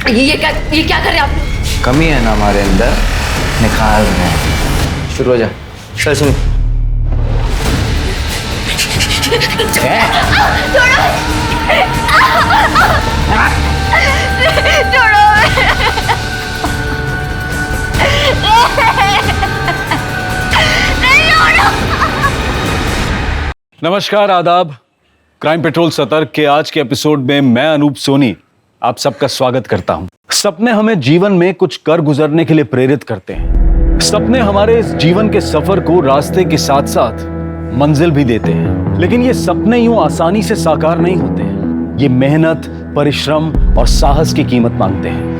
ये क्या कर रहे हैं आप? कमी है ना हमारे अंदर, निखार में। शुरू हो जा। चल सुन। नमस्कार, आदाब। क्राइम पेट्रोल सतर्क के आज के एपिसोड में मैं अनूप सोनी आप सबका स्वागत करता हूं। सपने हमें जीवन में कुछ कर गुजरने के लिए प्रेरित करते हैं। सपने हमारे इस जीवन के सफर को रास्ते के साथ साथ मंजिल भी देते हैं, लेकिन ये सपने यूं आसानी से साकार नहीं होते हैं। ये मेहनत, परिश्रम और साहस की कीमत मांगते हैं।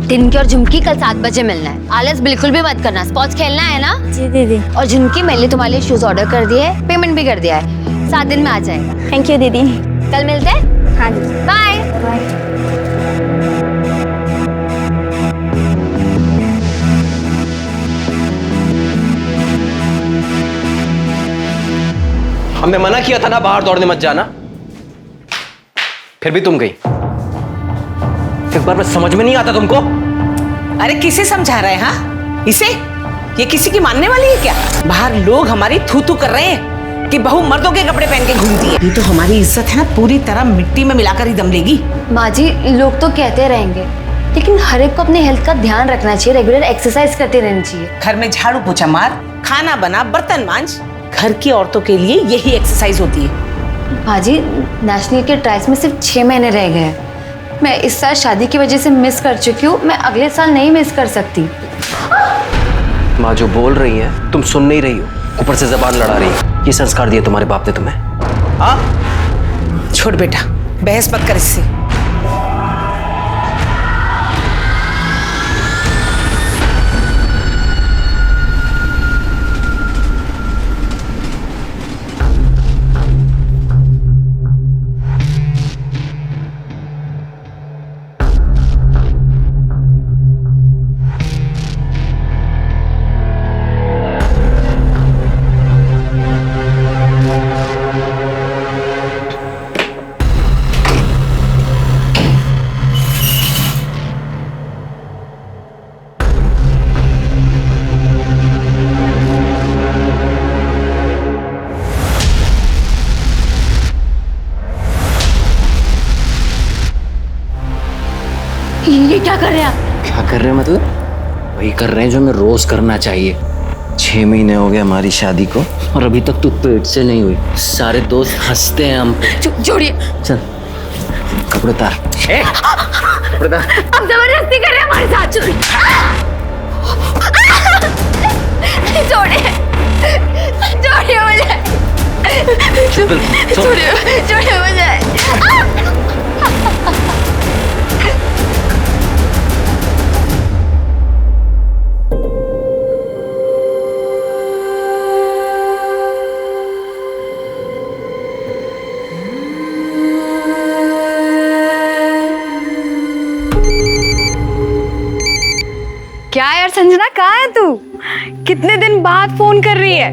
टिनकी और झुमकी कल 7 बजे मिलना है। आलस बिल्कुल भी मत करना। स्पोर्ट्स खेलना है ना? जी दीदी। और झुमकी, मैंने तुम्हारे लिए शूज ऑर्डर कर दिए हैं, पेमेंट भी कर दिया है। 7 दिन में आ जाएगा। थैंक यू दीदी। कल मिलते हैं। हाँ जी। बाय। हमने मना किया था ना बाहर दौड़ने मत जाना, फिर भी तुम गई। एक बार में समझ में नहीं आता तुमको? अरे किसे समझा रहे हैं? हाँ, इसे? ये किसी की मानने वाली है क्या? बाहर लोग हमारी थू थू कर रहे हैं कि बहू मर्दों के कपड़े पहन के घूमती है। ये तो हमारी इज्जत है ना, पूरी तरह मिट्टी में मिलाकर ही दम लेगी। माँ जी, लोग तो कहते रहेंगे, लेकिन हर एक को अपने हेल्थ का ध्यान रखना चाहिए। रेगुलर एक्सरसाइज करते रहनी चाहिए। घर में झाड़ू पोछा मार, खाना बना, बर्तन मांज। घर की औरतों के लिए यही एक्सरसाइज होती है। माँ जी, नेशनल के ट्रायल्स में सिर्फ 6 महीने रह गए हैं। मैं इस साल शादी की वजह से मिस कर चुकी हूँ। मैं अगले साल नहीं मिस कर सकती। माँ जो बोल रही है तुम सुन नहीं रही हो, ऊपर से जबान लड़ा रही है। ये संस्कार दिए तुम्हारे बाप ने तुम्हें? हाँ? छोड़ बेटा, बहस मत कर इससे। ये क्या कर रहे हैं आप? क्या कर रहे हैं मतलब? वही कर रहे हैं जो हमें रोज करना चाहिए। 6 महीने हो गए हमारी शादी को और अभी तक तू पेट से नहीं हुई। सारे दोस्त हंसते हैं हम। छोड़िए। चल कपड़े उतार। कपड़े उतार। आप जबरदस्ती कर रहे हैं हमारे साथ। छोड़िए, छोड़िए मुझे। छोड़िए मुझे। क्या यार संजना, कहाँ है तू? कितने दिन बाद फोन कर रही है?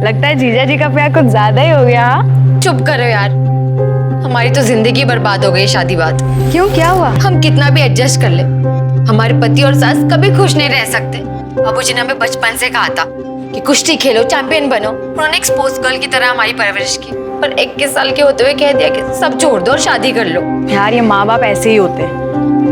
लगता है जीजा जी का प्यार कुछ ज्यादा ही हो गया। हाँ? चुप करो यार, हमारी तो जिंदगी बर्बाद हो गई शादी बाद। क्यों, क्या हुआ? हम कितना भी एडजस्ट कर ले, हमारे पति और सास कभी खुश नहीं रह सकते। बाबूजी ने हमें बचपन से कहा था कि कुश्ती खेलो, चैंपियन बनो। उन्होंने एक स्पोर्ट्स गर्ल की तरह हमारी परवरिश की, पर 21 साल के होते हुए कह दिया कि सब छोड़ दो और शादी कर लो। यार ये माँ बाप ऐसे ही होते हैं।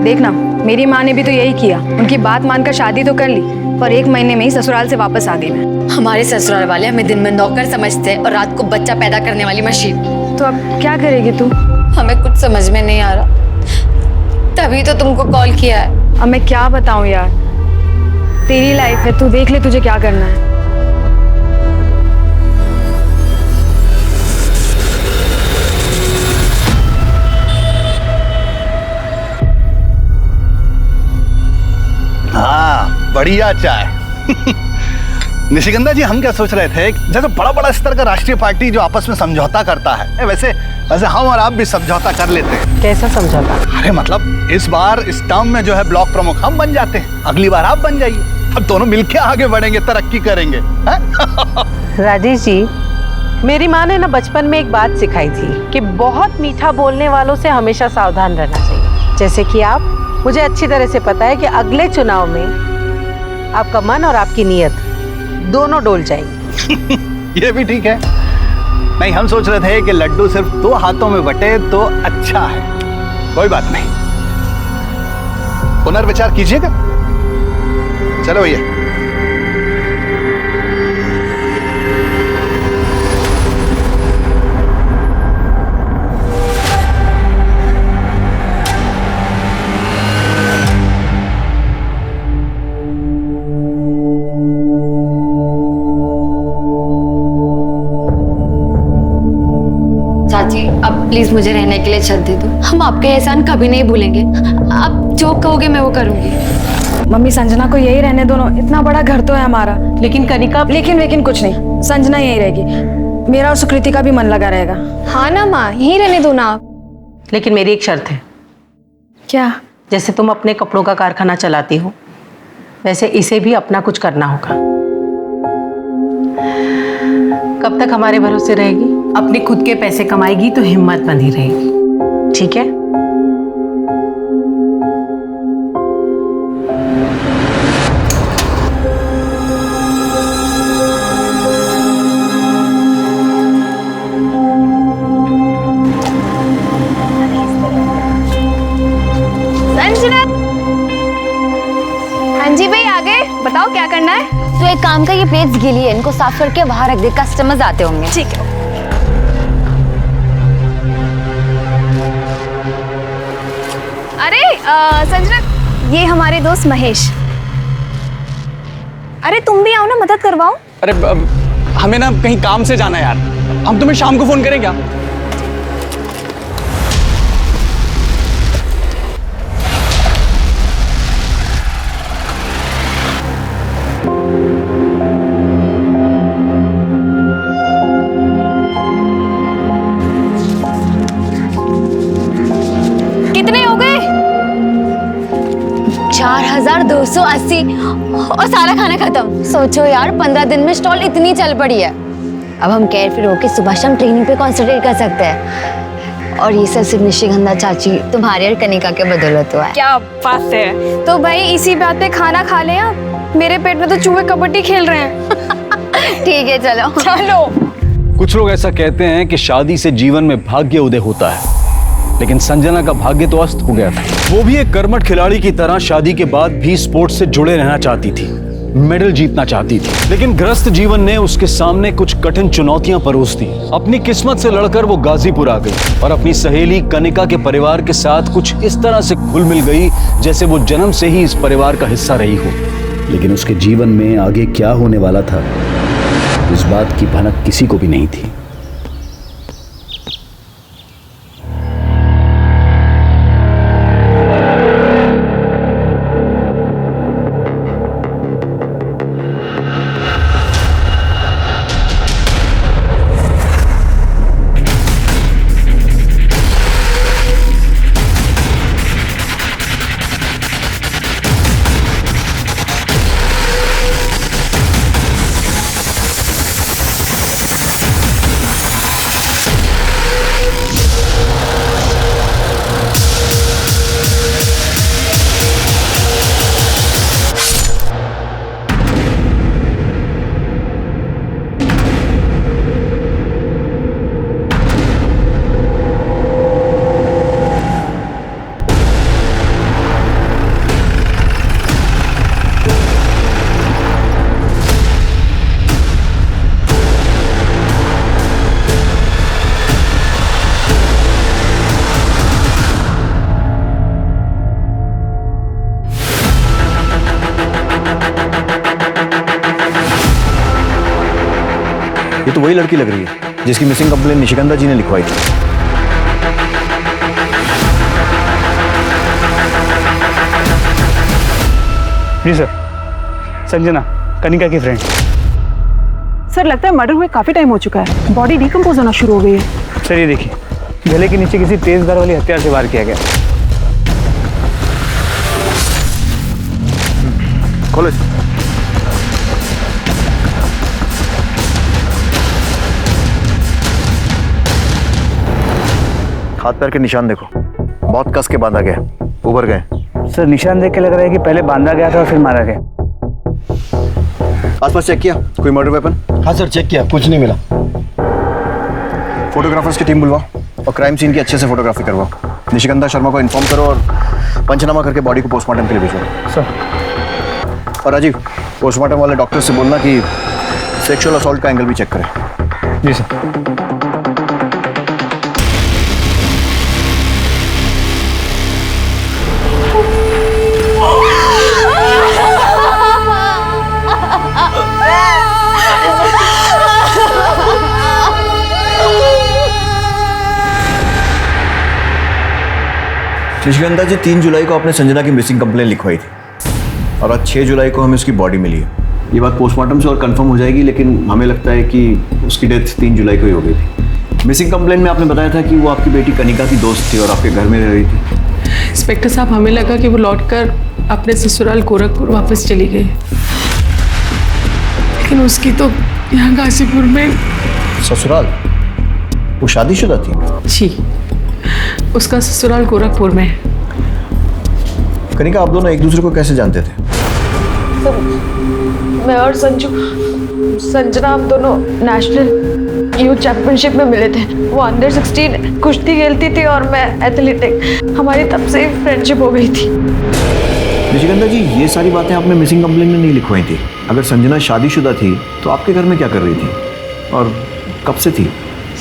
देखना, मेरी माँ ने भी तो यही किया। उनकी बात मानकर शादी तो कर ली, पर 1 महीने में ही ससुराल से वापस आ गई मैं। हमारे ससुराल वाले हमें दिन में नौकर समझते हैं और रात को बच्चा पैदा करने वाली मशीन। तो अब क्या करेगी तू? हमें कुछ समझ में नहीं आ रहा, तभी तो तुमको कॉल किया है। अब मैं क्या बताऊं यार, तेरी लाइफ है, तू देख ले तुझे क्या करना है। हाँ, बढ़िया चाय। निशिगंधा जी, हम क्या सोच रहे थे, जैसे बड़ा बड़ा स्तर का राष्ट्रीय पार्टी जो आपस में समझौता करता है, वैसे वैसे हम और आप भी समझौता कर लेते हैं। कैसा समझौता? अरे मतलब इस बार इस टर्म में जो है ब्लॉक प्रमुख हम बन जाते हैं, अगली बार आप बन जाइए। अब दोनों मिलके आगे बढ़ेंगे, तरक्की करेंगे। राजेश जी, मेरी माँ ने ना बचपन में एक बात सिखाई थी कि बहुत मीठा बोलने वालों से हमेशा सावधान रहना चाहिए। जैसे कि आप, मुझे अच्छी तरह से पता है कि अगले चुनाव में आपका मन और आपकी नीयत दोनों डोल जाएंगी। ये भी ठीक है। नहीं, हम सोच रहे थे कि लड्डू सिर्फ 2 हाथों में बटे तो अच्छा है। कोई बात नहीं, पुनर्विचार कीजिएगा। चलो भैया। चाची, अब प्लीज मुझे रहने के लिए छत दे दो। हम आपके एहसान कभी नहीं भूलेंगे। आप जो कहोगे मैं वो करूंगी। मम्मी संजना को यही रहने दो ना, इतना बड़ा घर तो है हमारा। लेकिन कनिका, लेकिन कुछ नहीं, संजना यही रहेगी, मेरा और सुकृति का भी मन लगा रहेगा। हाँ ना माँ, यहीं रहने दो ना आप। लेकिन मेरी एक शर्त है। क्या? जैसे तुम अपने कपड़ों का कारखाना चलाती हो, वैसे इसे भी अपना कुछ करना होगा। कब तक हमारे भरोसे रहेगी? अपने खुद के पैसे कमाएगी तो हिम्मत बंधी रहेगी, ठीक है? संजना, हाँ जी भाई, आगे बताओ क्या करना है? तो एक काम का, ये प्लेट्स गीली है, इनको साफ करके बाहर रख दे, कस्टमर्स आते होंगे। ठीक है। अरे संजना, ये हमारे दोस्त महेश। अरे तुम भी आओ ना, मदद करवाओ। अरे हमें ना कहीं काम से जाना है यार, हम तुम्हें शाम को फोन करें क्या? कितने हो गए? 4280 और सारा खाना खत्म। सोचो यार, 15 दिन में स्टॉल इतनी चल पड़ी है। अब हम केयरफ्री होके सुबह शाम ट्रेनिंग पे कॉन्सेंट्रेट कर सकते हैं। और ये सब सिर्फ निशिगंधा चाची, तुम्हारे और कनिका के बदौलत हुआ है। क्या बात है। तो भाई इसी बात पे खाना खा ले आप। मेरे पेट में तो चूहे कबड्डी खेल रहे हैं। ठीक है, चलो चलो। कुछ लोग ऐसा कहते हैं कि शादी से जीवन में भाग्य उदय होता है, लेकिन संजना का भाग्य तो अस्त हो गया था। वो भी एक कर्मठ खिलाड़ी की तरह शादी के बाद भी स्पोर्ट्स से जुड़े रहना चाहती थी, मेडल जीतना चाहती थी। लेकिन ग्रस्त जीवन ने उसके सामने कुछ कठिन चुनौतियां परोस दी। अपनी किस्मत से लड़कर वो गाजीपुर आ गई और अपनी सहेली कनिका के परिवार के साथ कुछ इस तरह से घुल मिल गई जैसे वो जन्म से ही इस परिवार का हिस्सा रही हो। लेकिन उसके जीवन में आगे क्या होने वाला था, इस बात की भनक किसी को भी नहीं थी। ये तो वही लड़की लग रही है जिसकी मिसिंग कंप्लेन निशिगंधा जी ने लिखवाई थी। जी सर, संजना, कनिका की फ्रेंड। सर लगता है मर्डर हुए काफी टाइम हो चुका है, बॉडी डिकम्पोज होना शुरू हो गई है। सर ये देखिए, गले के नीचे किसी तेज धार वाली हथियार से वार किया गया। खोलो इसे। हाथ पैर के निशान देखो, बहुत कस के बांधा गया, उभर गए। सर निशान देख के लग रहा है कि पहले बांधा गया था और फिर मारा गया। आसपास चेक किया, कोई मर्डर वेपन? हाँ सर, चेक किया, कुछ नहीं मिला। फोटोग्राफर्स की टीम बुलवाओ और क्राइम सीन की अच्छे से फोटोग्राफी करवाओ। निशिगंधा शर्मा को इन्फॉर्म करो और पंचनामा करके बॉडी को पोस्टमार्टम के लिए भेजो। सर। और राजीव, पोस्टमार्टम वाले डॉक्टर से बोलना कि सेक्सुअल असॉल्ट का एंगल भी चेक करें। जी सर। निशिगंधा जी, 3 जुलाई को आपने संजना की मिसिंग कंप्लेन लिखवाई थी और आज 6 जुलाई को हमें उसकी बॉडी मिली है। ये बात पोस्टमार्टम से और कंफर्म हो जाएगी, लेकिन हमें लगता है कि उसकी डेथ 3 जुलाई को ही हो गई थी। मिसिंग कंप्लेन में आपने बताया था कि वो आपकी बेटी कनिका की दोस्त थी और आपके घर में रह रही थी। इंस्पेक्टर साहब, हमें लगा कि वो लौटकर अपने ससुराल गोरखपुर वापस चली गई, लेकिन उसकी तो यहाँ गाजीपुर में। ससुराल? वो शादीशुदा थी? जी, उसका ससुराल गोरखपुर में है। कनिका, आप दोनों एक दूसरे को कैसे जानते थे? मैं और संजना हम दोनों नेशनल यूथ चैंपियनशिप में मिले थे। वो अंडर 16 कुश्ती खेलती थी और मैं एथलेटिक। हमारी तब से फ्रेंडशिप हो गई थी। निशिगंधा जी, ये सारी बातें आपने मिसिंग कंप्लेन में नहीं लिखवाई थी। अगर संजना शादीशुदा थी तो आपके घर में क्या कर रही थी और कब से थी?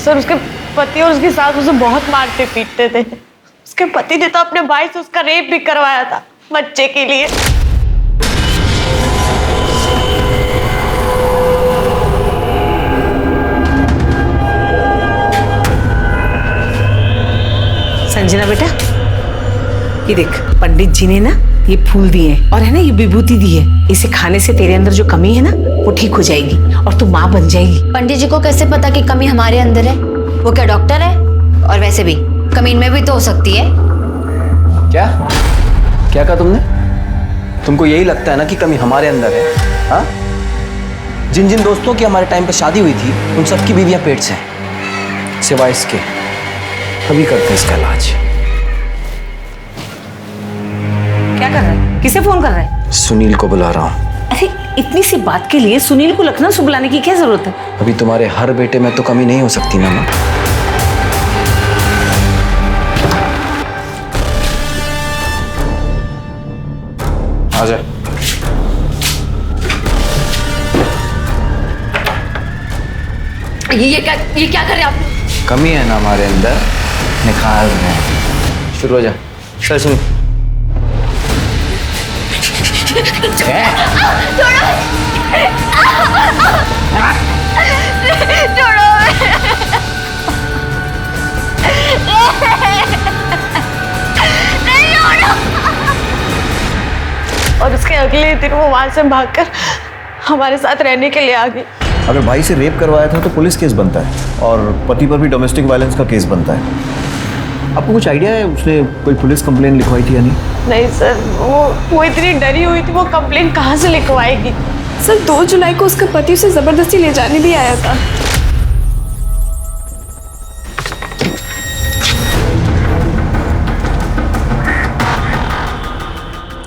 सर, उसके पति और उसकी सास उसे बहुत मारते पीटते थे। उसके पति ने तो अपने भाई से उसका रेप भी करवाया था बच्चे के लिए। संजना बेटा, ये देख, पंडित जी ने ना ये फूल दिए हैं और है ना ये विभूति दी है। इसे खाने से तेरे अंदर जो कमी है ना वो ठीक हो जाएगी और तू माँ बन जाएगी। पंडित जी को कैसे पता कि कमी हमारे अंदर है? वो क्या डॉक्टर है? और वैसे भी कमी इनमें भी तो हो सकती है। क्या क्या कहा तुमने? तुमको यही लगता है ना कि कमी हमारे अंदर है? हाँ, जिन जिन दोस्तों की हमारे टाइम पे शादी हुई थी उन सबकी बीवियां पेट से हैं, सिवाय इसके। तभी करते हैं इसका इलाज। क्या कर रहा है? किसे फोन कर रहा है? सुनील को बुला रहा हूँ। अरे इतनी सी बात के लिए सुनील को लखनऊ से बुलाने की क्या जरूरत है? अभी तुम्हारे हर बेटे में तो कमी नहीं हो सकती ना माँ। आजा। ये क्या कर रहे हैं आप? कमी है ना हमारे अंदर, निखार रहे हैं। शुरू हो जा। चल सुन। और उसके अगले दिन वो वहां से भागकर हमारे साथ रहने के लिए आ गई। अगर भाई से रेप करवाया था तो पुलिस केस बनता है और पति पर भी डोमेस्टिक वायलेंस का केस बनता है। आपको कुछ आइडिया है उसने कोई पुलिस कंप्लेन लिखवाई थी या नहीं? नहीं सर, वो इतनी डरी हुई थी, वो कंप्लेन कहाँ से लिखवाएगी? सर 2 जुलाई को उसका पति उसे जबरदस्ती ले जाने भी आया था।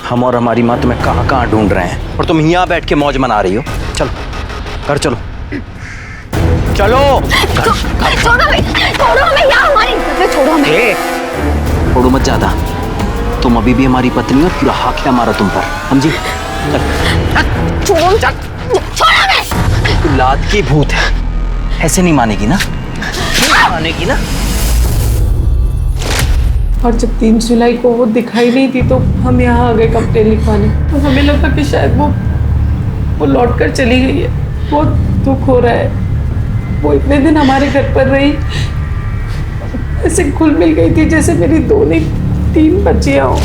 हम और हमारी माँ तुम्हें कहाँ कहाँ ढूंढ रहे हैं और तुम यहाँ बैठ के मौज मना रही हो। चलो घर चलो, चलो। छोड़ो हमें यार, हमारी इज्जत छोड़ो हमें। छोड़ो मत ज्यादा, तुम अभी भी हमारी पत्नी हो, पूरा हक है हमारा तुम पर, समझी? छोड़ो हमें। तू लात की भूत है, ऐसे नहीं मानेगी ना? नहीं मानेगी ना? और जब 3 जुलाई को वो दिखाई नहीं थी तो हम यहाँ आ गए कंप्लेन लिखवाने। तो हमें लगा कि शायद वो लौट कर चली गई है। बहुत दुख हो रहा है। वो इतने दिन हमारे घर पर रही, ऐसे घुल मिल गई थी जैसे मेरी 2 नहीं 3 बच्चियाँ हो।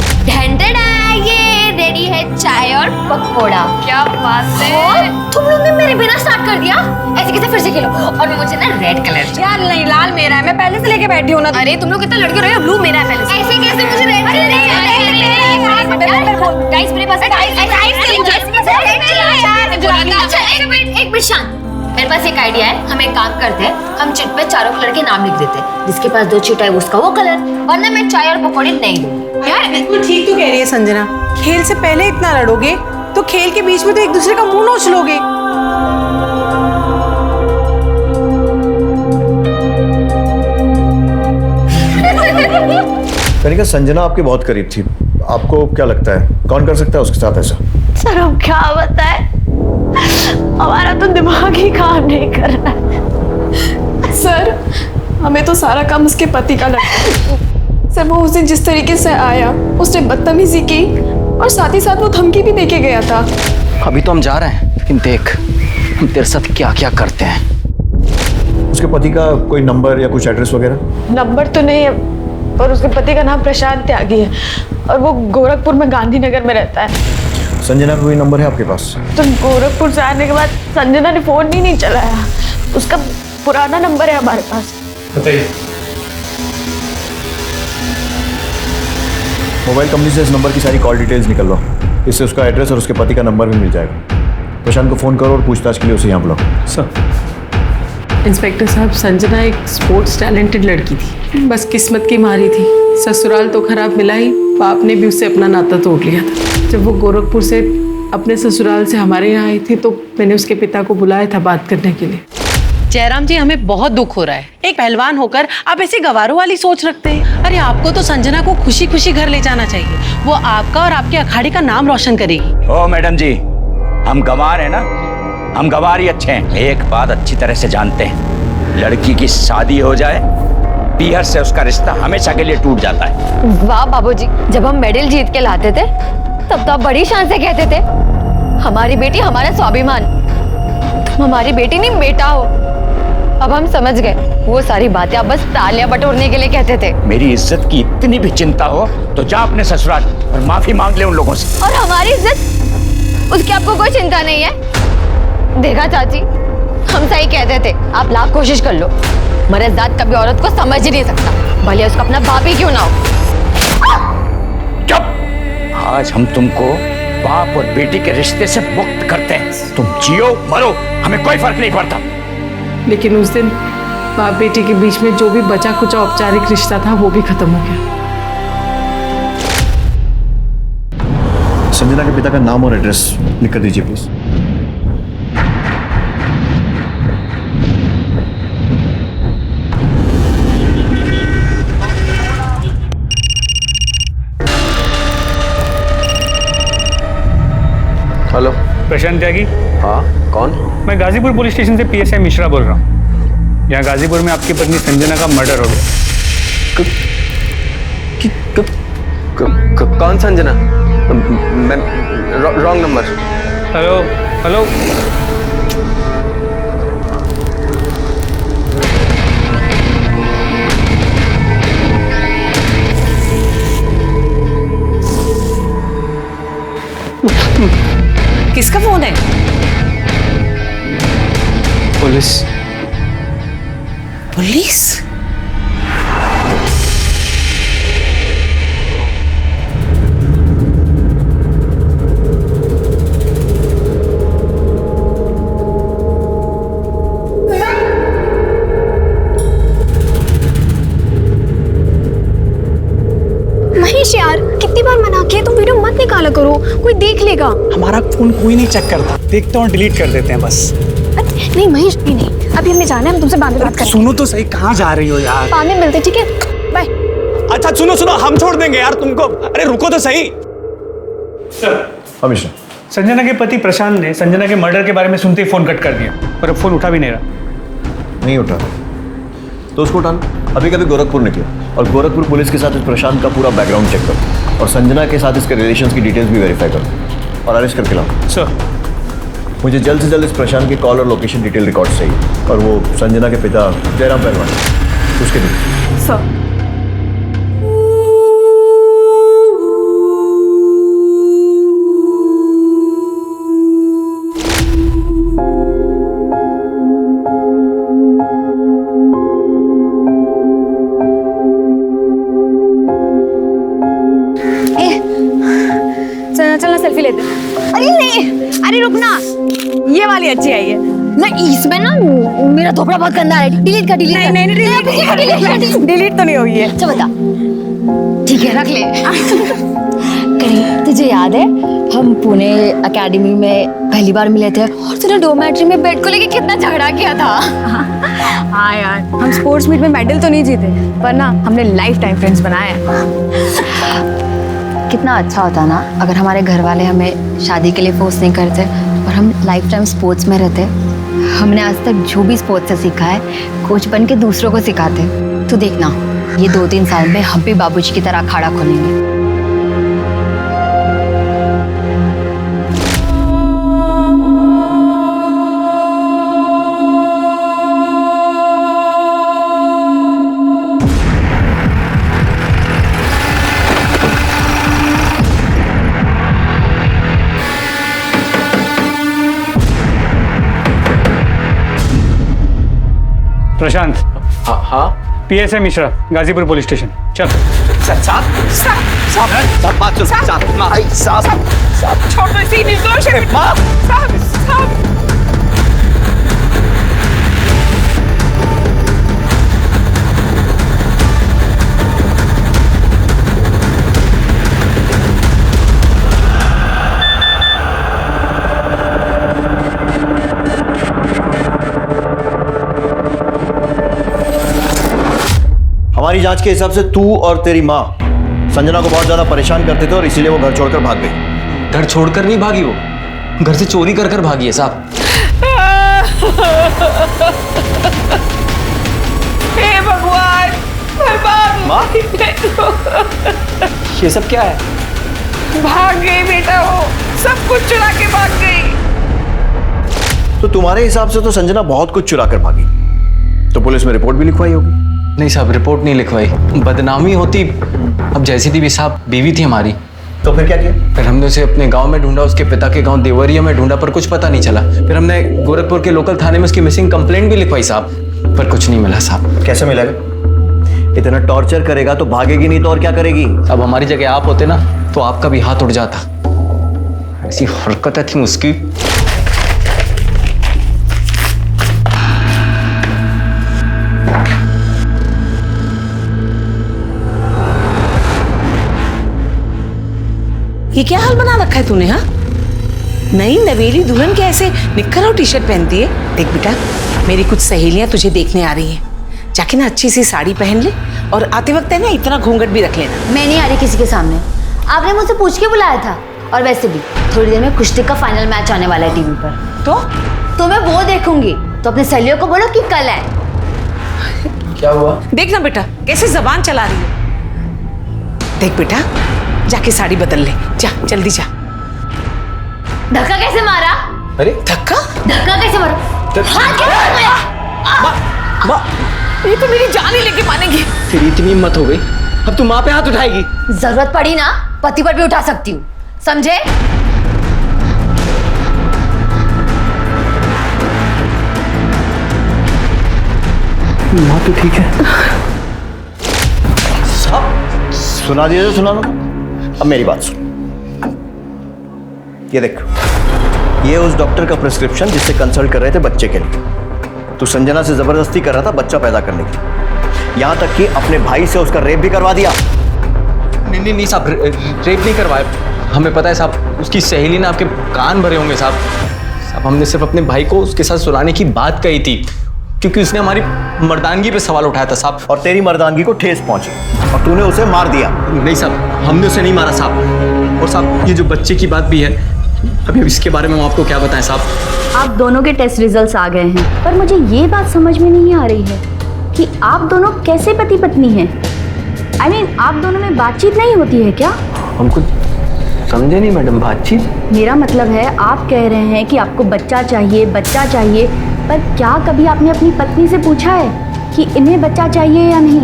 ये रेडी है चाय और पकौड़ा। क्या बात है, तुम लोग ने मेरे बिना स्टार्ट कर दिया। ऐसे कैसे फिर से खेलो? और मुझे ना रेड कलर यार नहीं, लाल मेरा है, मैं पहले से लेके बैठी हूँ ना। अरे तुम लोग कितना लड़के रहे हो, ब्लू मेरा है पहले से। ऐसे कैसे मुझे रेड कलर? गाइस मेरे पास एक मिनट शांत। मेरे पास एक आइडिया है, हम एक काम करते हैं, हम चिट पे चारों कलर के नाम लिख देते हैं, जिसके पास 2 चिट है उसका वो कलर, वरना मैं चाय और पकौड़ी नहीं दूंगी। यार बिल्कुल ठीक तो कह रही है संजना, खेल से पहले इतना लड़ोगे तो खेल के बीच में तो एक दूसरे का मुंह नोच लोगे। कनिका, संजना आपके बहुत करीब थी, आपको क्या लगता है कौन कर सकता है उसके साथ ऐसा? सर हम क्या बताएं, हमारा तो दिमाग ही काम नहीं कर रहा है। सर हमें तो सारा काम उसके पति का लगता है। सर वो उस दिन जिस तरीके से आया, उसने बदतमीजी की और साथ ही साथ वो धमकी भी देके गया था। अभी तो हम जा रहे हैं, लेकिन देख हम तेरे साथ क्या क्या करते हैं। उसके पति का कोई नंबर या कुछ एड्रेस वगैरह? नंबर तो नहीं है, पर उसके पति का नाम प्रशांत त्यागी है और वो गोरखपुर में गांधीनगर में रहता है। संजना का कोई नंबर है आपके पास? तो गोरखपुर से आने के बाद संजना ने फोन ही नहीं चलाया, उसका पुराना नंबर है हमारे पास। बताइए। मोबाइल कंपनी से इस नंबर की सारी कॉल डिटेल्स निकलवाओ, इससे उसका एड्रेस और उसके पति का नंबर भी मिल जाएगा। प्रशांत को फोन करो और पूछताछ के लिए उसे यहाँ बुलाओ। सर। इंस्पेक्टर साहब, संजना एक स्पोर्ट्स टैलेंटेड लड़की थी, बस किस्मत की मारी थी। ससुराल तो खराब मिला ही, बाप ने भी उससे अपना नाता तोड़ लिया था। जब वो गोरखपुर से अपने ससुराल से हमारे यहाँ आई थी तो मैंने उसके पिता को बुलाया था बात करने के लिए। जयराम जी, हमें बहुत दुख हो रहा है। एक पहलवान होकर आप ऐसी गवारों वाली सोच रखते हैं। अरे आपको तो संजना को खुशी खुशी घर ले जाना चाहिए, वो आपका और आपके अखाड़े का नाम रोशन करेगी। ओ मैडम जी, हम गंवार हैं ना, हम गंवार ही अच्छे हैं। एक बात अच्छी तरह से जानते हैं, लड़की की शादी हो जाए पीहर से उसका रिश्ता हमेशा के लिए टूट जाता है। वाह बाबूजी, जब हम मेडल जीत के लाते थे तब तो आप बड़ी शान से कहते थे हमारी बेटी हमारा स्वाभिमान, तुम हमारी बेटी नहीं बेटा हो। अब हम समझ गए, वो सारी बातें आप बस तालियां बटोरने के लिए कहते थे। मेरी इज्जत की इतनी भी चिंता हो तो जा अपने ससुराल और माफी मांग ले उन लोगों से। और हमारी इज्जत, उसकी आपको कोई चिंता नहीं है? देखा चाची, हम सही कहते थे, आप लाख कोशिश कर लो, मर्द कभी औरत को समझ ही नहीं सकता, भले उसका अपना बाप ही क्यों ना हो। चुप! आज हम तुमको बाप और बेटी के रिश्ते से मुक्त करते हैं। तुम जियो मरो, हमें कोई फर्क नहीं पड़ता। लेकिन उस दिन बाप बेटी के बीच में जो भी बचा कुचा औपचारिक रिश्ता था वो भी खत्म हो गया। संजना के पिता का नाम और एड्रेस लिख कर दीजिए प्लीज। हेलो, प्रशांत त्यागी। हाँ कौन? मैं गाजीपुर पुलिस स्टेशन से पीएसआई मिश्रा बोल रहा हूँ। यहाँ गाजीपुर में आपकी पत्नी संजना का मर्डर हो गया। कौन संजना? मैं रॉन्ग नंबर। हेलो हेलो, किसका फोन है? पुलिस। पुलिस? महेश यार, कितनी बार मना किया, तुम वीडियो मत निकाला करो, कोई देख लेगा। हमारा फोन कोई नहीं चेक करता, देखते हैं डिलीट कर देते हैं बस। नहीं महेश, नहीं, अभी हमें जाना है, हम तुमसे बाद में बात करेंगे। सुनो तो सही, कहाँ जा रही हो यार? बाद में मिलते, ठीक है, बाय। अच्छा सुनो सुनो, हम छोड़ देंगे यार तुमको। अरे रुको तो सही। हमेशा संजना के पति प्रशांत ने संजना के मर्डर के बारे में सुनते ही फोन कट कर दिया, पर अब फोन उठा भी नहीं रहा। नहीं उठा तो उसको उठाना। अभी कभी गोरखपुर निकलो और गोरखपुर पुलिस के साथ इस प्रशांत का पूरा बैकग्राउंड चेक करो और संजना के साथ इसके रिलेशंस की डिटेल्स भी वेरीफाई करो और अरेस्ट करके लाओ। सर, मुझे जल्द से जल्द इस प्रशांत के कॉल और लोकेशन डिटेल रिकॉर्ड चाहिए और वो संजना के पिता जयराम पहलवान, उसके भी। सर चलना सेल्फी लेते हैं। अरे नहीं, अरे रुकना, ये वाली अच्छी आई है। नहीं इसमें ना मेरा थोपड़ा बहुत गंदा है, डिलीट कर डिलीट नहीं डिलीट तो नहीं हुई है। अच्छा बता, ठीक है रख ले। करीब तुझे याद है हम पुणे एकेडमी में पहली बार मिले थे और तूने डोमेट्री में बेड को लेके कितना झगड़ा किया था। हाँ यार, हम स्पोर्ट्स मीट में मेडल तो नहीं जीते पर ना हमने लाइफ टाइम फ्रेंड्स बनाए हैं। कितना अच्छा होता ना अगर हमारे घर वाले हमें शादी के लिए फोर्स नहीं करते और हम लाइफ टाइम स्पोर्ट्स में रहते। हमने आज तक जो भी स्पोर्ट्स से सीखा है कोच बन के दूसरों को सिखाते। तू देखना ये 2-3 साल में हम भी बाबूजी की तरह अखाड़ा खोलेंगे। प्रशांत, हाँ हाँ PSI Mishra, Ghazipur police station. चल। छोड़ दो इसे, निर्दोष है। साहब। हमारी जांच के हिसाब से तू और तेरी माँ संजना को बहुत ज्यादा परेशान करते थे और इसीलिए वो घर छोड़कर भाग गई। घर छोड़कर नहीं भागी, वो घर से चोरी कर भागी है साहब। हे भगवान, बर्बाद माँ? ये सब क्या है? भाग गई बेटा, वो सब कुछ चुरा के भाग गई। तो तुम्हारे हिसाब से तो संजना बहुत कुछ चुरा कर भागी, तो पुलिस में रिपोर्ट भी लिखवाई होगी। नहीं साहब, रिपोर्ट नहीं लिखवाई, बदनामी होती। अब जैसी थी भी साहब बीवी थी हमारी। तो फिर क्या किया? फिर हमने उसे अपने गांव में ढूंढा, उसके पिता के गांव देवरिया में ढूंढा, पर कुछ पता नहीं चला। फिर हमने गोरखपुर के लोकल थाने में उसकी मिसिंग कंप्लेंट भी लिखवाई साहब, पर कुछ नहीं मिला साहब। कैसे मिलेगा? इतना टॉर्चर करेगा तो भागेगी नहीं तो और क्या करेगी? अब हमारी जगह आप होते ना तो आपका भी हाथ उड़ जाता। ऐसी हरकतें थी उसकी। ये क्या हाल बना रखा है तूने? हाँ, नई नवेली दुल्हन के ऐसे निक्कर और टी शर्ट पहनती है। देख बेटा, मेरी कुछ सहेलियां तुझे देखने आ रही हैं, जाके ना अच्छी सी साड़ी पहन ले और आते वक्त है ना इतना घूंघट भी रख लेना। मैं नहीं आ रही किसी के सामने, आपने मुझसे पूछ के बुलाया था। और वैसे भी थोड़ी देर में कुश्ती का फाइनल मैच आने वाला है टीवी पर, तो मैं वो देखूंगी। तो अपने सहेलियों को बोलो कि कल है। क्या हुआ? देख ना बेटा कैसे जबान चला रही है। देख बेटा, जाके साड़ी बदल ले, जा जल्दी जा। धक्का कैसे मारा? अरे धक्का कैसे मारा? हाथ कैसे मारा? ये तो मेरी जान ही लेके मानेगी। तेरी इतनी हिम्मत हो गई, अब तू माँ पे हाथ उठाएगी? जरूरत पड़ी ना पति पर भी उठा सकती हूँ, समझे? माँ तो ठीक है। सुना दिया तो सुना लो। अब मेरी बात सुन, ये देख, ये उस डॉक्टर का प्रिस्क्रिप्शन जिससे कंसल्ट कर रहे थे बच्चे के लिए। तू संजना से जबरदस्ती कर रहा था बच्चा पैदा करने के लिए, यहां तक कि अपने भाई से उसका रेप भी करवा दिया। नहीं साहब, रेप नहीं करवाया। हमें पता है साहब, उसकी सहेली ने आपके कान भरे होंगे साहब। हमने सिर्फ अपने भाई को उसके साथ सुलाने की बात कही थी, क्योंकि उसने हमारी मर्दानगी पे सवाल उठाया था साहब। और तेरी मर्दानगी को ठेस पहुंची और तूने उसे मार दिया। नहीं साहब, हमने उसे नहीं मारा साहब। और साहब ये जो बच्चे की बात भी है, अभी इसके बारे में हम आपको क्या बताएं साहब। आप दोनों के टेस्ट रिजल्ट्स आ गए हैं, पर मुझे ये बात समझ में नहीं आ रही है कि आप दोनों कैसे पति पत्नी हैं। I mean, आप दोनों में बातचीत नहीं होती है क्या? हम कुछ समझे नहीं मैडम, बातचीत? मेरा मतलब है आप कह रहे हैं कि आपको बच्चा चाहिए, पर क्या कभी आपने अपनी पत्नी से पूछा है कि इन्हें बच्चा चाहिए या नहीं?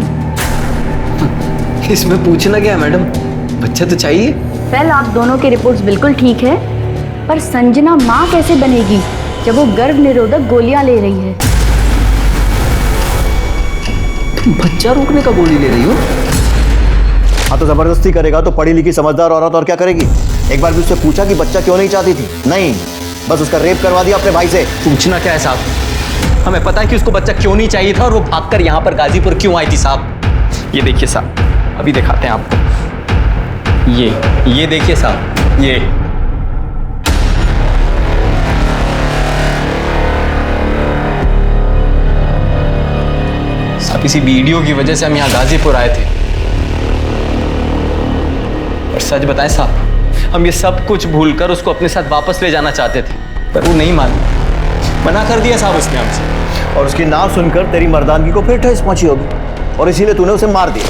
इसमें पूछना क्या है मैडम, बच्चा तो चाहिए। वेल, आप दोनों के रिपोर्ट्स बिल्कुल ठीक है, पर संजना माँ कैसे बनेगी जब वो गर्भ निरोधक गोलियां ले रही है? तुम बच्चा रोकने का गोली ले रही हो? हाँ तो जबरदस्ती करेगा तो पढ़ी लिखी समझदार औरत और क्या करेगी? एक बार भी उससे पूछा कि बच्चा क्यों नहीं चाहती थी? नहीं, बस उसका रेप करवा दिया अपने भाई से। पूछना क्या है साहब, हमें पता है कि उसको बच्चा क्यों नहीं चाहिए था और वो भागकर यहाँ पर गाजीपुर क्यों आई थी साहब। ये देखिए साहब, अभी दिखाते हैं आपको। ये देखिए साहब, ये साहब इसी वीडियो की वजह से हम यहाँ गाजीपुर आए थे। और सच बताएं साहब, हम ये सब कुछ भूलकर उसको अपने साथ वापस ले जाना चाहते थे, पर वो नहीं मानी, मना कर दिया साहब उसने हमसे। और उसकी नाम सुनकर तेरी मर्दानगी को फिर ठेस पहुंची होगी और इसीलिए तूने उसे मार दिया।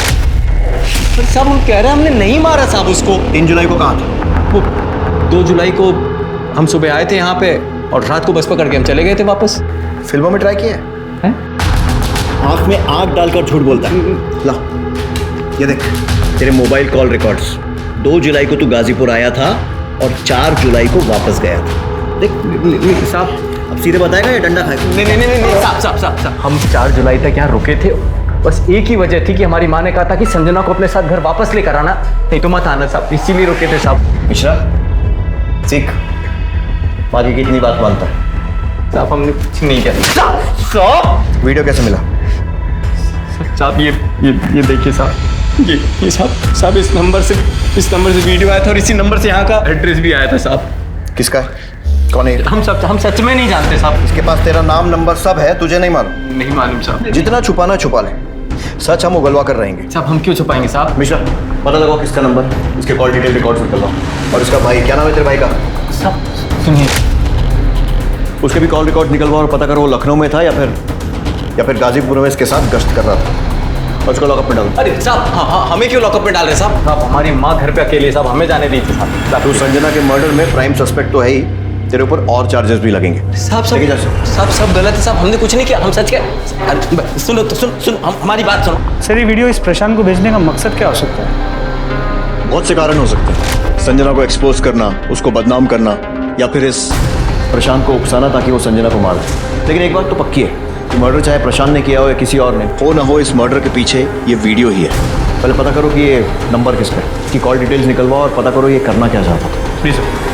पर साहब हम कह रहे हैं हमने नहीं मारा साहब उसको। 3 जुलाई को कहाँ था? वो 2 जुलाई को हम सुबह आए थे यहाँ पे और रात को बस पकड़ के हम चले गए थे वापस। फिल्मों में ट्राई किया है? आंख में आंख डालकर झूठ बोलता है। ला, ये देख तेरे मोबाइल कॉल रिकॉर्ड्स। 2 जुलाई को तू गाजीपुर आया था और 4 जुलाई को वापस गया था। देख साहब, अब सीधे बताएगा या डंडा खाएगा? नहीं साहब, हम 4 जुलाई तक यहाँ रुके थे। बस एक ही वजह थी कि हमारी माँ ने कहा था कि संजना को अपने साथ घर वापस लेकर आना, नहीं तो मत आना साहब, इसीलिए रुके थे साहब। मिश्रा, सीख, बाकी की इतनी बात मानता है। साहब हमने कुछ नहीं किया साहब। वीडियो कैसे मिला? साहब ये देखिए साहब, ये साहब इस नंबर से वीडियो आया था और इसी नंबर से यहाँ का एड्रेस भी आया था साहब। किसका? कौन है? हम सच में नहीं जानते साहब। इसके पास तेरा नाम नंबर सब है, तुझे नहीं मालूम? नहीं मालूम साहब। जितना छुपाना छुपा ले, सच हम उगलवा कर रहेंगे। साहब हम क्यों छुपाएंगे साहब? मिश्रा, पता लगाओ किसका नंबर, उसके कॉल डिटेल रिकॉर्ड्स निकलवाओ। और उसका भाई, क्या नाम है तेरे भाई का? साहब सुनिए, उसके भी कॉल रिकॉर्ड निकलवाओ और पता करो वो लखनऊ में था या फिर गाजीपुर में इसके साथ गश्त कर रहा था। और उसको लॉकअप में डालो। अरे साहब, हाँ, हमें क्यों लॉकअप में डाल रहे साहब? साहब हमारी माँ घर पे अकेली है साहब, हमें जाने दीजिए साहब। तू संजना के मर्डर में प्राइम सस्पेक्ट तो है ही, तेरे ऊपर और चार्जेस भी लगेंगे। साहब सब गलत है साहब, हमने कुछ नहीं किया, हम सच कह। सुनो तो सुन हमारी बात सुनो। सर ये वीडियो इस प्रशांत को भेजने का मकसद क्या हो सकता है? बहुत से कारण हो सकते हैं। संजना को एक्सपोज करना, उसको बदनाम करना, या फिर इस प्रशांत को उकसाना ताकि वो संजना को मारे। लेकिन एक बात तो पक्की है कि मर्डर चाहे प्रशांत ने किया हो या किसी और ने, हो ना हो इस मर्डर के पीछे ये वीडियो ही है। पहले पता करो कि ये नंबर किसका है, इसकी कॉल डिटेल्स निकलवाओ और पता करो ये करना क्या चाहता था। Please sir.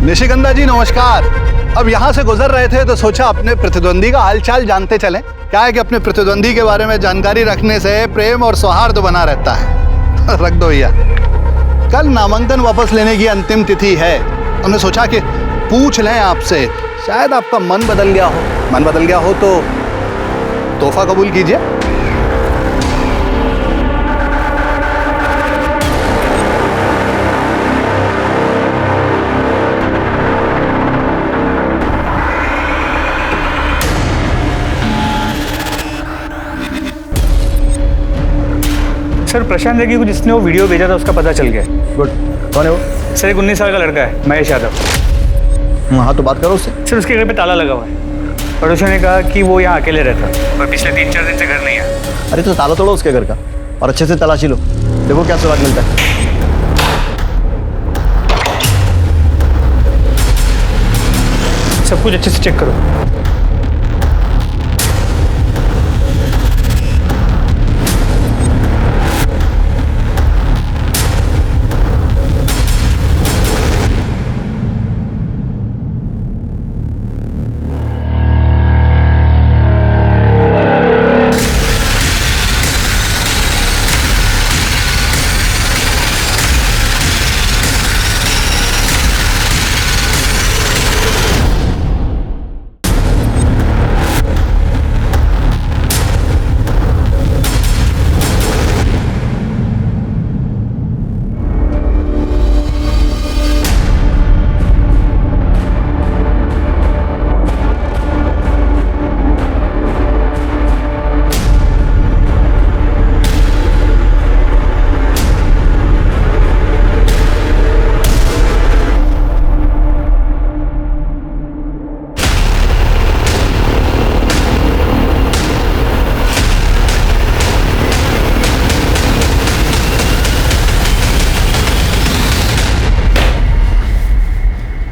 निशिगंधा जी नमस्कार। अब यहाँ से गुजर रहे थे तो सोचा अपने प्रतिद्वंदी का हालचाल जानते चलें। क्या है कि अपने प्रतिद्वंदी के बारे में जानकारी रखने से प्रेम और सौहार्द बना रहता है। रख दो भैया, कल नामांकन वापस लेने की अंतिम तिथि है। हमने सोचा कि पूछ लें आपसे, शायद आपका मन बदल गया हो। मन बदल गया हो तो तोहफा कबूल कीजिए। सर प्रशांत नेगी को जिसने वो वीडियो भेजा था उसका पता चल गया। गुड। कौन है वो? सर एक 19 साल का लड़का है, महेश यादव। हाँ तो बात करो उससे। सर उसके घर पे ताला लगा हुआ है। पड़ोसियों ने कहा कि वो यहाँ अकेले रहता है और पिछले 3-4 दिन से घर नहीं आया। अरे तो ताला तोड़ो उसके घर का और अच्छे से तलाशी लो, देखो क्या सुराग मिलता है। सब कुछ अच्छे से चेक करो।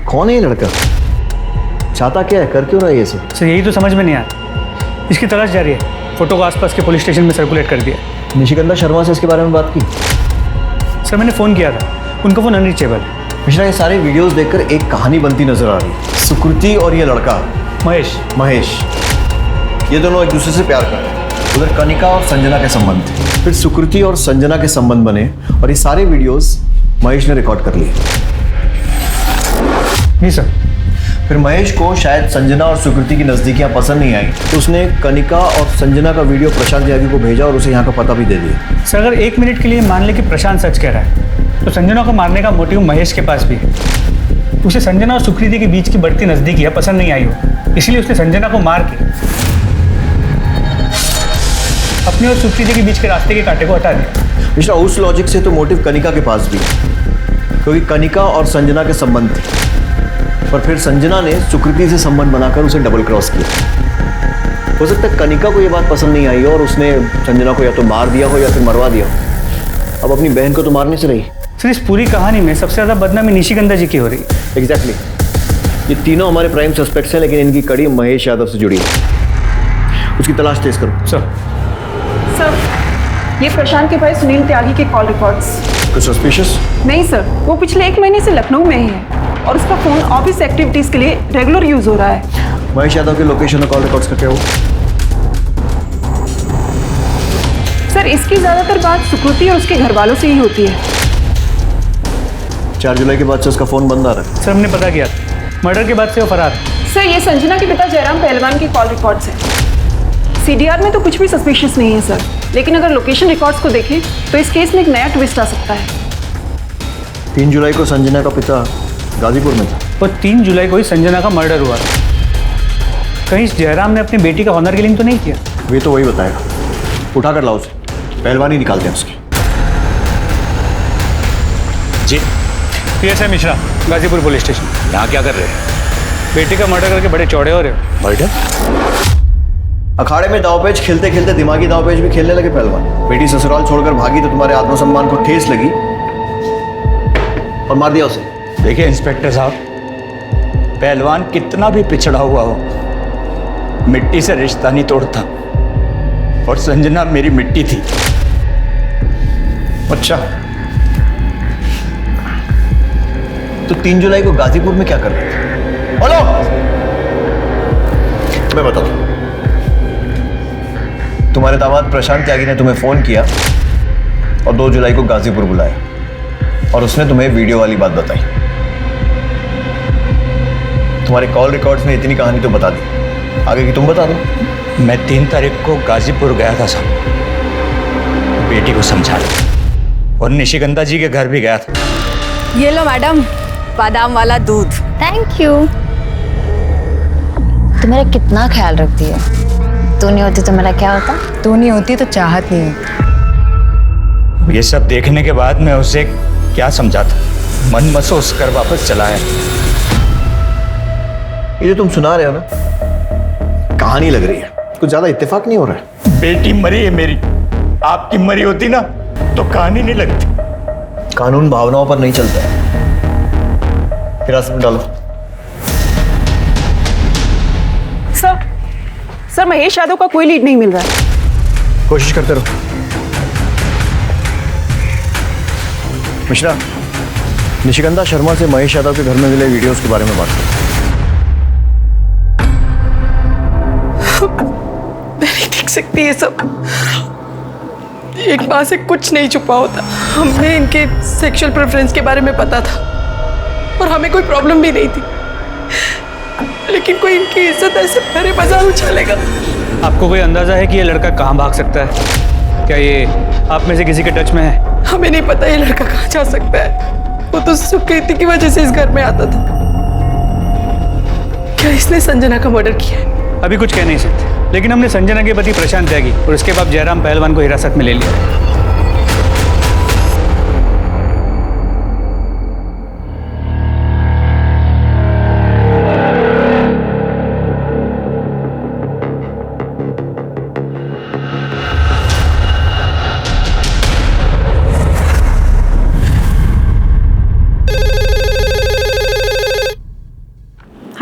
कौन है ये लड़का? चाहता क्या है, कर क्यों रहा है ये सब? सर यही तो समझ में नहीं आया। इसकी तलाश जारी है। फोटो को आसपास के पुलिस स्टेशन में सर्कुलेट कर दिया। निशिगंधा शर्मा से इसके बारे में बात की? सर मैंने फ़ोन किया था, उनका फ़ोन अनरीचेबल है। मिश्रा, ये सारे वीडियोस देखकर एक कहानी बनती नजर आ रही है। सुकृति और ये लड़का महेश, ये दोनों एक दूसरे से प्यार कर रहे हैं। उधर कनिका और संजना के संबंध थे, फिर सुकृति और संजना के संबंध बने और ये सारे वीडियोस महेश ने रिकॉर्ड कर लिए। जी सर। फिर महेश को शायद संजना और सुकृति की नज़दीकियां पसंद नहीं आई, तो उसने कनिका और संजना का वीडियो प्रशांत त्यागी को भेजा और उसे यहाँ का पता भी दे दिया। सर अगर 1 मिनट के लिए मान ले कि प्रशांत सच कह रहा है, तो संजना को मारने का मोटिव महेश के पास भी है। उसे संजना और सुकृति के बीच की बढ़ती नज़दीकियां पसंद नहीं आई हो, इसलिए उसने संजना को मार के अपनी और सुकृति के बीच के रास्ते के कांटे को हटा दिया। मिश्रा, उस लॉजिक से तो मोटिव कनिका के पास भी है, क्योंकि कनिका और संजना के संबंध थे, पर फिर संजना ने सुकृति से संबंध बनाकर उसे डबल क्रॉस किया। हो सकता है कनिका को यह बात पसंद नहीं आई और उसने संजना को या तो मार दिया हो या फिर मरवा दिया हो। अब अपनी बहन को तो मारने से रही। सर इस पूरी कहानी में सबसे ज़्यादा बदनामी निशिगंधा जी की हो रही है। एग्जैक्टली। ये तीनों हमारे प्राइम सस्पेक्ट्स हैं, लेकिन इनकी कड़ी महेश यादव से जुड़ी है। उसकी तलाश तेज करो। सर ये प्रशांत के भाई सुनील त्यागी के कॉल रिकॉर्ड्स। कुछ सस्पिशियस? नहीं सर, वो पिछले 1 महीने से लखनऊ में ही है और उसका फोन ऑफिस एक्टिविटीज के लिए रेगुलर यूज हो रहा है। महेश यादव के लोकेशन और कॉल रिकॉर्ड्स का क्या हो? सर इसकी ज्यादातर बात सुकृति और उसके घर वालों से ही होती है। 4 जुलाई के बाद से उसका फोन बंद आ रहा है। सर हमने पता किया, मर्डर के बाद से वो फरार है। सर ये संजना के पिता जयराम पहलवान के कॉल रिकॉर्ड्स हैं। सीडीआर में तो कुछ भी सस्पिशियस नहीं है सर, लेकिन अगर लोकेशन रिकॉर्ड्स को देखें तो इस केस में एक नया ट्विस्ट आ सकता है। 3 जुलाई को संजना का पिता गाजीपुर में था और 3 जुलाई को ही संजना का मर्डर हुआ था। कहीं जयराम ने अपनी बेटी का ऑनर किलिंग तो नहीं किया? वे तो वही बताएगा। उठा कर लाओ उसे, पहलवानी निकालते हैं उसकी। जी PSI Mishra, Ghazipur police station. यहाँ क्या कर रहे हैं? बेटी का मर्डर करके बड़े चौड़े हो रहे हो। मर्डर? अखाड़े में दांवपेच खेलते खेलते दिमागी दांवपेच भी खेलने लगे पहलवान। बेटी ससुराल छोड़कर भागी तो तुम्हारे आत्मसम्मान को ठेस लगी और मार दिया उसे। देखिए इंस्पेक्टर साहब, पहलवान कितना भी पिछड़ा हुआ हो, मिट्टी से रिश्ता नहीं तोड़ता, और संजना मेरी मिट्टी थी। अच्छा, तो 3 जुलाई को गाजीपुर में क्या कर रहे थे? हेलो, मैं बताता हूं। तुम्हारे दामाद प्रशांत त्यागी ने तुम्हें फोन किया और 2 जुलाई को गाजीपुर बुलाया और उसने तुम्हें वीडियो वाली बात बताई। तुम्हारे कॉल रिकॉर्ड्स में इतनी कहानी तो बता दी, आगे की तुम बता दो। मैं 3 तारीख को गाजीपुर गया था साहब, बेटी को समझाने, और निशिगंधा जी के घर भी गया था। ये लो मैडम, बादाम वाला दूध। Thank you. तू मेरा कितना ख्याल रखती है। तू नहीं होती तो मेरा क्या होता? तू नहीं होती तो चाहत नहीं होती। ये सब देखने के बाद मैं उसे क्या समझाता, मन महसूस कर वापस चला है। ये जो तुम सुना रहे हो ना, कहानी लग रही है, कुछ ज्यादा इत्तेफाक नहीं हो रहा है। बेटी मरी है मेरी, आपकी मरी होती ना तो कहानी नहीं लगती। कानून भावनाओं पर नहीं चलता है। हिरासत में डालो। सर महेश यादव का कोई लीड नहीं मिल रहा है। कोशिश करते रहो। मिश्रा, निशिगंधा शर्मा से महेश यादव के घर में मिले वीडियोस के बारे में बात करो। मैं नहीं देख सकती ये सब। एक माँ से कुछ नहीं छुपा होता। हमें इनके सेक्सुअल प्रेफरेंस के बारे में पता था और हमें कोई प्रॉब्लम भी नहीं थी, लेकिन कोई इनकी इज्जत ऐसे भरे बाजार उछालेगा। आपको कोई अंदाजा है कि ये लड़का कहाँ भाग सकता है? क्या ये आप में से किसी के टच में है? हमें नहीं पता ये लड़का कहाँ जा सकता है। वो तो सुकृति की वजह से इस घर में आता था। क्या इसने संजना का मर्डर किया है? अभी कुछ कह नहीं सकते, लेकिन हमने संजना के पति प्रशांत त्यागी और उसके बाद जयराम पहलवान को हिरासत में ले लिया।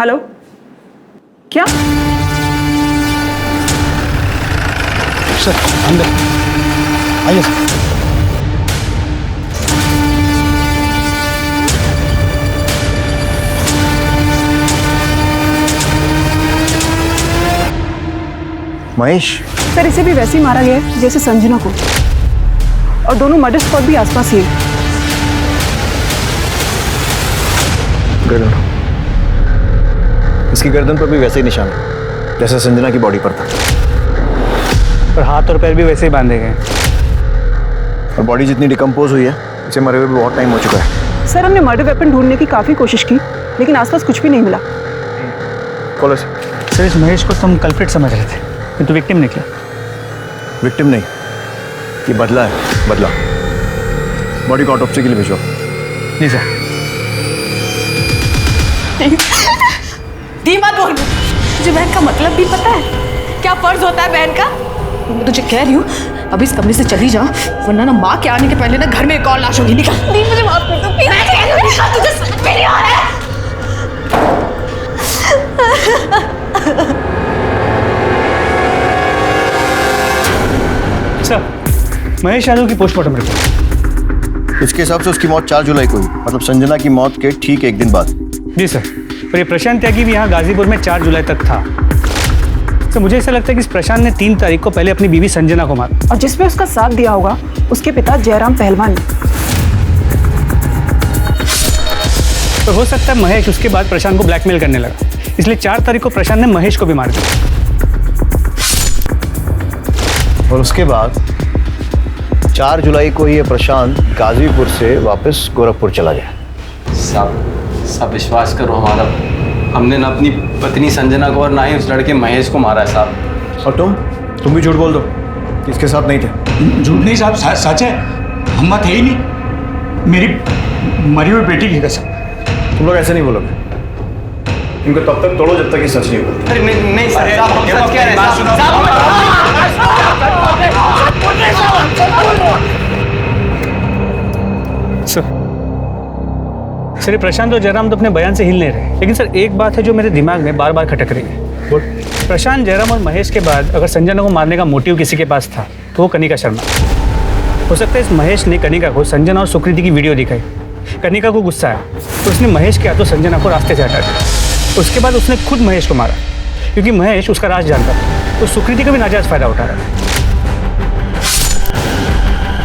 हेलो, क्या? सर अंदर आइए सर। महेश, सर इसे भी वैसे ही मारा गया है जैसे संजना को, और दोनों मर्डर स्पॉट भी आसपास ही है। गर्दन, इसकी गर्दन पर भी वैसे ही निशान है जैसे संजना की बॉडी पर था, और हाथ और पैर भी वैसे ही बांधे गए। और बॉडी जितनी डिकम्पोज हुई है इसे मरे हुए भी बहुत टाइम हो चुका है। सर हमने मर्डर वेपन ढूंढने की काफ़ी कोशिश की, लेकिन आसपास कुछ भी नहीं मिला। खोलो सर, इस महेश को तुम कल्प्रिट समझ रहे थे, किंतु विक्टिम निकला। विक्टिम नहीं, ये बदला है, बदला। बॉडी को ऑटोप्सी के लिए भेजो। जी सर। दी मत बोल, तुझे बहन का मतलब भी पता है? क्या फर्ज होता है बहन का? मैं तुझे कह रही हूँ अभी इस कमरे से चली जा, वरना ना माँ के आने के पहले ना घर में एक और लाश होगी। निकल। दी मुझे माफ कर दो प्लीज। मैं कह रही हूँ निकल, तुझे समझ में नहीं आ रहा है। सर, महेश यादव की पोस्टमार्टम रिपोर्ट। इसके हिसाब से उसकी मौत 4 जुलाई को हुई, मतलब संजना की मौत के ठीक एक दिन बाद। जी सर, और ये प्रशांत त्यागी भी यहाँ गाजीपुर में 4 जुलाई तक था। तो मुझे ऐसा लगता है कि इस प्रशांत ने 3 तारीख को पहले अपनी बीवी संजना को मारा, और जिसमें उसका साथ दिया होगा उसके पिता जयराम पहलवान ने। तो हो सकता है महेश उसके बाद प्रशांत को ब्लैकमेल करने लगा, इसलिए 4 तारीख को प्रशांत ने महेश को भी मार दिया। और उसके बाद 4 जुलाई को ये प्रशांत गाजीपुर से वापस गोरखपुर चला गया। साहब विश्वास करो हमारा, हमने ना अपनी पत्नी संजना को और ना ही उस लड़के महेश को मारा है साहब। और तुम भी झूठ बोल दो कि इसके साथ नहीं थे। झूठ नहीं साहब, सच है। हम थे ही नहीं, मेरी मरी हुई बेटी की कसम। तुम लोग ऐसे नहीं बोलोगे, इनको तब तक तोड़ो जब तक ये सच नहीं बोलते। अरे नहीं सर, साहब हम सच कह रहे हैं। सर, ये प्रशांत और जयराम तो अपने बयान से हिल नहीं रहे, लेकिन सर एक बात है जो मेरे दिमाग में बार बार खटक रही है। प्रशांत, जयराम और महेश के बाद अगर संजना को मारने का मोटिव किसी के पास था तो वो कनिका शर्मा। हो सकता है इस महेश ने कनिका को संजना और सुकृति की वीडियो दिखाई, कनिका को गुस्सा आया तो उसने महेश के हाथों संजना को रास्ते से हटा दिया। उसके बाद उसने खुद महेश को मारा, क्योंकि महेश उसका राज जानता था, तो सुकृति का भी नाजायज फायदा उठा रहा था।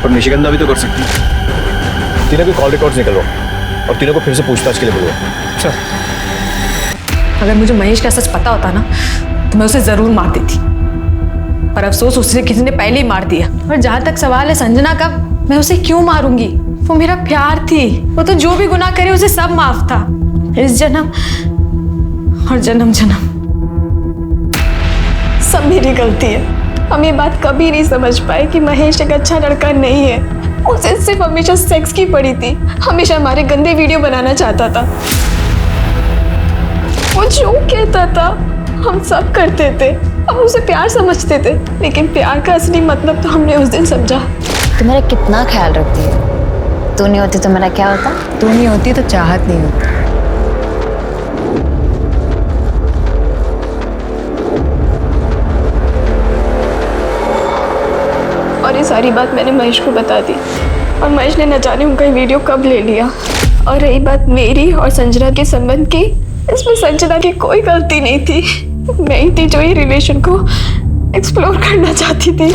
और निशिगंधा भी तो कर सकती है। तीनों के कॉल रिकॉर्ड्स निकलो और तीनों को फिर से पूछताछ के लिए बोलो। सर, अगर मुझे महेश का सच पता होता ना तो मैं उसे जरूर मार देती, पर अफसोस उसे किसी ने पहले ही मार दिया। और जहाँ तक सवाल है संजना का, मैं उसे क्यों मारूंगी? वो मेरा प्यार थी, वो तो जो भी गुनाह करे उसे सब माफ था, इस जन्म और जन्म जन्म। सब मेरी गलती है। हम ये बात कभी नहीं समझ पाए कि महेश एक अच्छा लड़का नहीं है। उसे सिर्फ हमेशा सेक्स की पड़ी थी, हमेशा हमारे गंदे वीडियो बनाना चाहता था। वो जो कहता था हम सब करते थे, हम उसे प्यार समझते थे, लेकिन प्यार का असली मतलब तो हमने उस दिन समझा। तू मेरा कितना ख्याल रखती है। तू नहीं होती तो मेरा क्या होता? तू नहीं होती तो चाहत नहीं होती। और ये सारी बात मैंने महेश को बता दी, और महेश ने न जाने उनका वीडियो कब ले लिया। और रही बात मेरी और संजना के संबंध की, इसमें संजना की कोई गलती नहीं थी। मैं ही थी जो ये रिलेशन को एक्सप्लोर करना चाहती थी।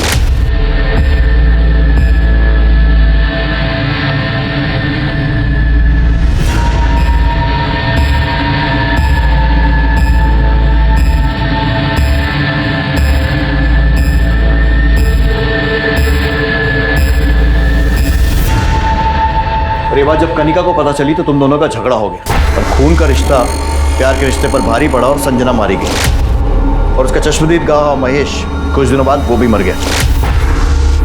और ये बात जब कनिका को पता चली तो तुम दोनों का झगड़ा हो गया, और खून का रिश्ता प्यार के रिश्ते पर भारी पड़ा और संजना मारी गई। और उसका चश्मदीद गाह महेश कुछ दिनों बाद वो भी मर गया।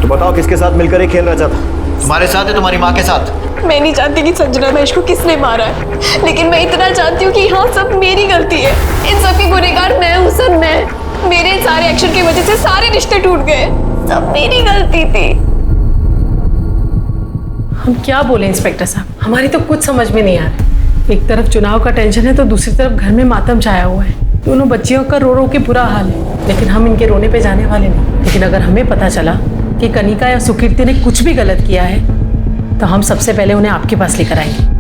तो बताओ किसके साथ मिलकर ये खेल रचा था? तुम्हारे साथ है, तुम्हारी माँ के साथ? मैं नहीं जानती कि संजना महेश को किसने मारा है, लेकिन मैं इतना जानती हूँ कि हाँ सब मेरी गलती है। इन सब की गुनहगार मैं हूँ सर, मैं। मेरे सारे एक्शन की वजह से सारे रिश्ते टूट गए, सब मेरी गलती थी। हम क्या बोले इंस्पेक्टर साहब, हमारी तो कुछ समझ में नहीं आ रहा। एक तरफ चुनाव का टेंशन है तो दूसरी तरफ घर में मातम छाया हुआ है। दोनों बच्चियों का रो रो के बुरा हाल है, लेकिन हम इनके रोने पे जाने वाले नहीं। लेकिन अगर हमें पता चला कि कनिका या सुकीर्ति ने कुछ भी गलत किया है तो हम सबसे पहले उन्हें आपके पास लेकर आएंगे।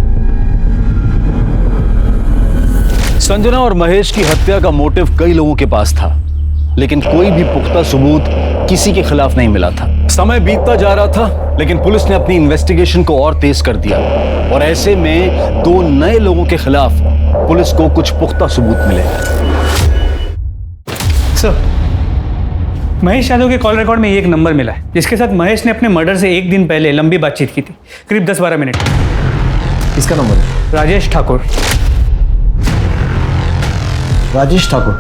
संजना और महेश की हत्या का मोटिव कई लोगों के पास था, लेकिन कोई भी पुख्ता सबूत किसी के खिलाफ नहीं मिला था। समय बीतता जा रहा था, लेकिन पुलिस ने अपनी इन्वेस्टिगेशन को और तेज कर दिया और ऐसे में 2 नए लोगों के खिलाफ पुलिस को कुछ पुख्ता सबूत मिले। सर, महेश यादव के कॉल रिकॉर्ड में एक नंबर मिला है जिसके साथ महेश ने अपने मर्डर से एक दिन पहले लंबी बातचीत की थी, करीब 10-12 मिनट। किसका नंबर है? राजेश ठाकुर। राजेश ठाकुर,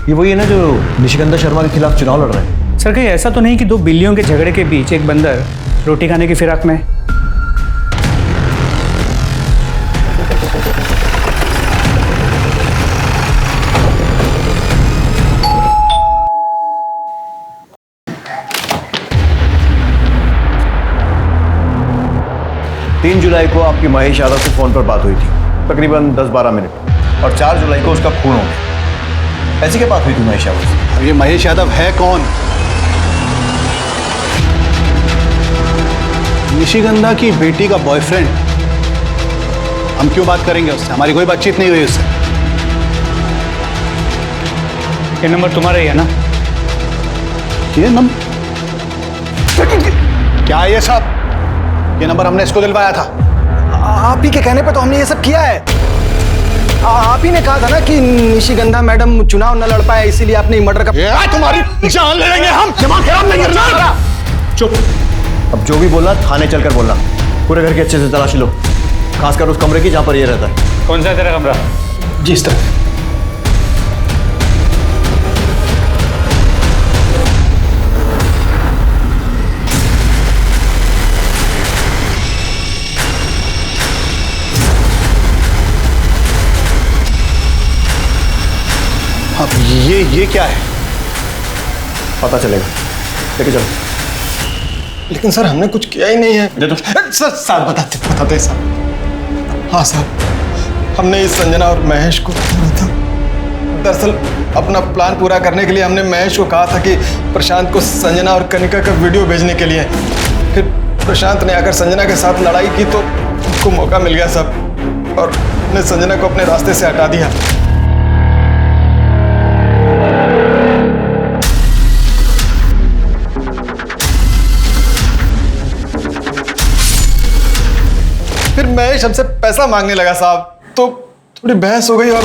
ये वही है ना जो निशिगंधा शर्मा के खिलाफ चुनाव लड़ रहे हैं? सर, कहीं ऐसा तो नहीं कि 2 बिल्लियों के झगड़े के बीच एक बंदर रोटी खाने की फिराक में है? तीन जुलाई को आपकी महेश यादव से फोन पर बात हुई थी, तकरीबन 10-12 मिनट, और 4 जुलाई को उसका खून हो गया। ऐसी क्या बात हुई थी महेश यादव से? अब ये महेश यादव है कौन? निशिगंधा की बेटी का बॉयफ्रेंड। हम क्यों बात करेंगे उससे? हमारी कोई बातचीत नहीं हुई उससे। ये नंबर तुम्हारा ही है ना? ये नंबर क्या है ये सब? ये नंबर हमने इसको दिलवाया था। आप ही के कहने पे तो हमने ये सब किया है। आप ही ने कहा था ना कि निशिगंधा मैडम चुनाव न लड़ पाए, इसीलिए आपने मर्डर का। तुम्हारी जान ले लेंगे हम। दिमाग खराब नहीं करना। चुप। अब जो भी बोलना थाने चलकर बोलना। पूरे घर की अच्छे से तलाशी लो, खासकर उस कमरे की जहां पर ये रहता है। कौन सा है तेरा कमरा? जिस तरह अब ये क्या है? पता चलेगा, लेके चलो। लेकिन सर हमने कुछ किया ही नहीं है। दे दो। सर बताते साहब। हाँ साहब, हमने इस संजना और महेश को था। दरअसल अपना प्लान पूरा करने के लिए हमने महेश को कहा था कि प्रशांत को संजना और कनिका का वीडियो भेजने के लिए। फिर प्रशांत ने आकर संजना के साथ लड़ाई की तो उसको मौका मिल गया साहब, और ने संजना को अपने रास्ते से हटा दिया। फिर महेश हमसे पैसा मांगने लगा साहब, तो थोड़ी बहस हो गई। और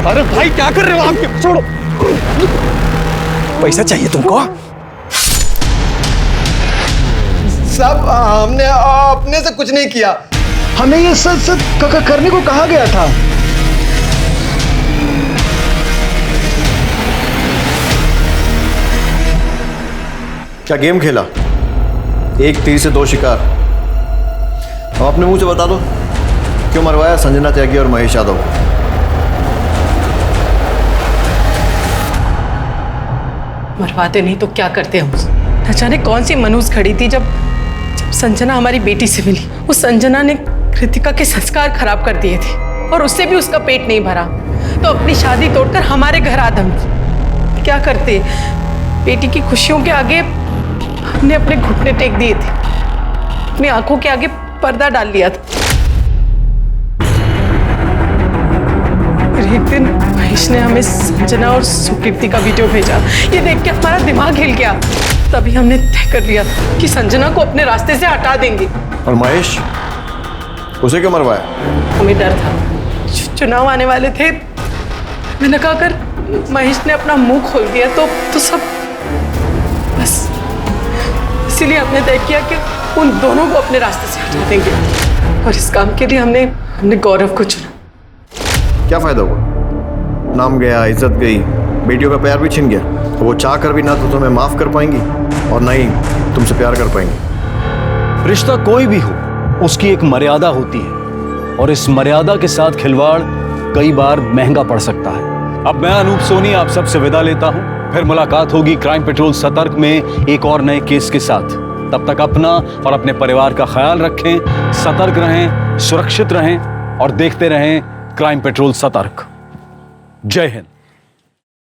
अरे भाई क्या कर रहे हो आप? छोड़ो। पैसा चाहिए तुमको? साहब हमने अपने से कुछ नहीं किया। हमें ये सच करने को कहा गया था। क्या गेम खेला? एक तीर से 2 शिकार। अब अपने मुंह से बता दो, क्यों मरवाया संजना त्यागी और महेश यादव? मरवाते नहीं तो क्या करते हम? न जाने कौन सी मनूस खड़ी थी जब संजना हमारी बेटी से मिली। उस संजना ने कृतिका के संस्कार खराब कर दिए थे और उससे भी उसका पेट नहीं भरा, तो अपनी शादी तोड़कर हमारे घर आदम। क्या करते? बेटी की खुशियों के आगे हमने अपने घुटने टेक दिए थे, अपनी आंखों के आगे पर्दा डाल लिया था। फिर एक दिन महेश ने हमें संजना और सुकीर्ति का वीडियो भेजा। ये देख के हमारा दिमाग हिल गया। तभी हमने तय कर लिया था कि संजना को अपने रास्ते से हटा देंगे। और महेश, उसे क्यों मरवाया? हमें डर था, चुनाव आने वाले थे। मैंने कहा अगर महेश ने अपना मुंह खोल दिया तो सब बस। इसीलिए हमने तय किया कि उन दोनों को अपने रास्ते से हटा देंगे, और इस काम के लिए हमने गौरव को चुना। क्या फायदा हुआ? नाम गया, इज्जत गई, बेटियों का प्यार भी छिन गया। तो वो चाह कर भी ना तो तुम्हें माफ कर पाएंगी और ना ही तुमसे प्यार कर पाएंगी। रिश्ता कोई भी हो, उसकी एक मर्यादा होती है, और इस मर्यादा के साथ खिलवाड़ कई बार महंगा पड़ सकता है। अब मैं अनूप सोनी आप सबसे विदा लेता हूं। फिर मुलाकात होगी क्राइम पेट्रोल सतर्क में एक और नए केस के साथ। तब तक अपना और अपने परिवार का ख्याल रखें, सतर्क रहें, सुरक्षित रहें। और देखते रहें क्राइम पेट्रोल सतर्क। जय हिंद।